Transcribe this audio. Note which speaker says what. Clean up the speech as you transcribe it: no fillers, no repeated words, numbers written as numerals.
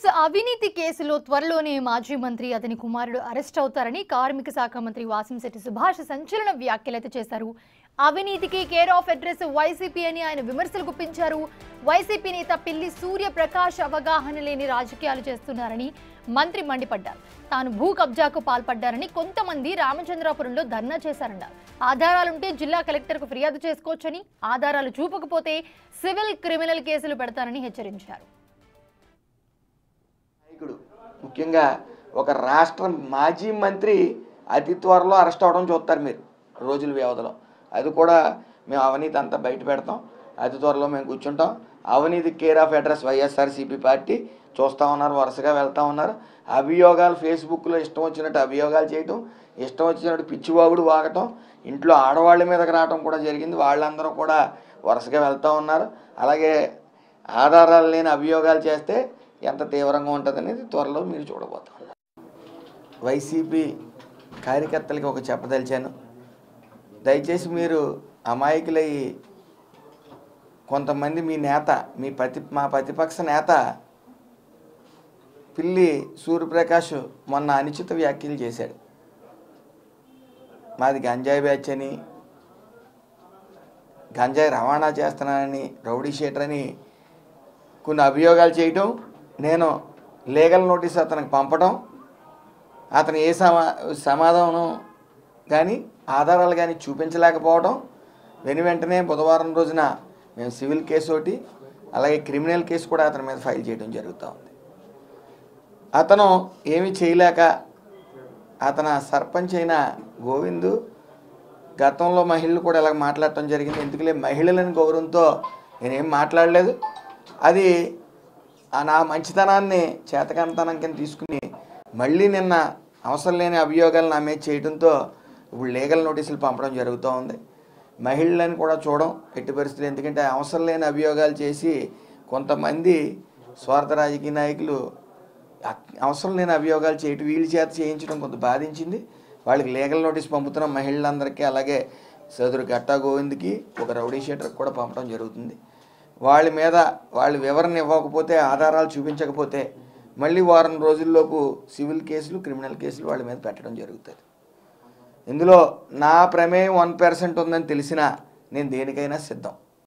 Speaker 1: RIMS అవినీతి కేసులో త్వరలోనే మాజీ మంత్రి అతని కుమారుడు అరెస్ట్ అవుతారని కార్మిక శాఖ మంత్రి వాసంశెట్టి సుభాష్ సంచలన వ్యాఖ్యలైతే చేశారు. అవినీతికి కేర్ ఆఫ్ అడ్రస్ వైసీపీ అని ఆయన విమర్శలు గుప్పించారు. వైసీపీ నేత పిల్లి సూర్యప్రకాష్ అవగాహన లేని రాజకీయాలు చేస్తున్నారని మంత్రి మండిపడ్డారు. తాను భూ కబ్జాకు పాల్పడ్డారని కొంతమంది రామచంద్రాపురంలో ధర్నా చేశారన్నారు. ఆధారాలుంటే జిల్లా కలెక్టర్కు ఫిర్యాదు చేసుకోవచ్చని, ఆధారాలు చూపకపోతే సివిల్ క్రిమినల్ కేసులు పెడతారని హెచ్చరించారు.
Speaker 2: ముఖ్యంగా ఒక రాష్ట్ర మాజీ మంత్రి అతి త్వరలో అరెస్ట్ అవడం చూస్తారు మీరు రోజుల వ్యవధిలో. అది కూడా మేము అవినీతి అంతా బయట పెడతాం, అతి త్వరలో మేము కూర్చుంటాం. అవినీతి care of address YSRCP party చూస్తూ ఉన్నారు, వరుసగా వెళ్తూ ఉన్నారు. అభియోగాలు ఫేస్బుక్లో ఇష్టం వచ్చినట్టు అభియోగాలు చేయటం, ఇష్టం వచ్చినట్టు పిచ్చివాగుడు వాగటం, ఇంట్లో ఆడవాళ్ళ మీదకి రావడం కూడా జరిగింది. వాళ్ళందరూ కూడా వరుసగా వెళ్తూ ఉన్నారు. అలాగే ఆధారాలు లేని అభియోగాలు చేస్తే ఎంత తీవ్రంగా ఉంటుందనేది త్వరలో మీరు చూడబోతాం. వైసీపీ కార్యకర్తలకి ఒక చెప్పదలిచాను, దయచేసి మీరు అమాయకులయ్యి కొంతమంది మీ నేత మా ప్రతిపక్ష నేత పిల్లి సూర్యప్రకాష్ మొన్న అనుచిత వ్యాఖ్యలు చేశాడు. మాది గంజాయి బ్యాచ్ అని, గంజాయి రవాణా చేస్తున్నానని, రౌడీ షీటర్ అని కొన్ని అభియోగాలు చేయటం, నేను లీగల్ నోటీస్ అతనికి పంపడం, అతను ఏ సమాధానం కానీ ఆధారాలు కానీ చూపించలేకపోవడం, వెంటనే బుధవారం రోజున మేము సివిల్ కేసు ఒకటి అలాగే క్రిమినల్ కేసు కూడా అతని మీద ఫైల్ చేయడం జరుగుతూ ఉంది. అతను ఏమీ చేయలేక అతను సర్పంచ్ అయిన గోవిందు గతంలో మహిళలు కూడా ఇలా మాట్లాడటం జరిగింది. ఎందుకులే మహిళలని గౌరవంతో నేనేం మాట్లాడలేదు, అది నా మంచితనాన్ని చేతకంతనం కింద తీసుకుని మళ్ళీ నిన్న అవసరం లేని అభియోగాలు నా మీద చేయడంతో ఇప్పుడు లీగల్ నోటీసులు పంపడం జరుగుతూ ఉంది. మహిళలను కూడా చూడడం ఎట్టి పరిస్థితులు, ఎందుకంటే అవసరం లేని అభియోగాలు చేసి కొంతమంది స్వార్థ రాజకీయ నాయకులు అవసరం లేని అభియోగాలు చేయటం, వీళ్ళ చేత చేయించడం కొంత బాధించింది. వాళ్ళకి లీగల్ నోటీస్ పంపుతున్నాం మహిళలందరికీ. అలాగే సోదరు గట్టా గోవింద్కి, ఒక రౌడీ షీటర్కి కూడా పంపడం జరుగుతుంది. వాళ్ళ మీద వాళ్ళు వివరణ ఇవ్వకపోతే, ఆధారాలు చూపించకపోతే మళ్ళీ వారం రోజుల్లోపు సివిల్ కేసులు క్రిమినల్ కేసులు వాళ్ళ మీద పెట్టడం జరుగుతుంది. ఇందులో నా ప్రమేయం 1% ఉందని తెలిసినా నేను దేనికైనా సిద్ధం.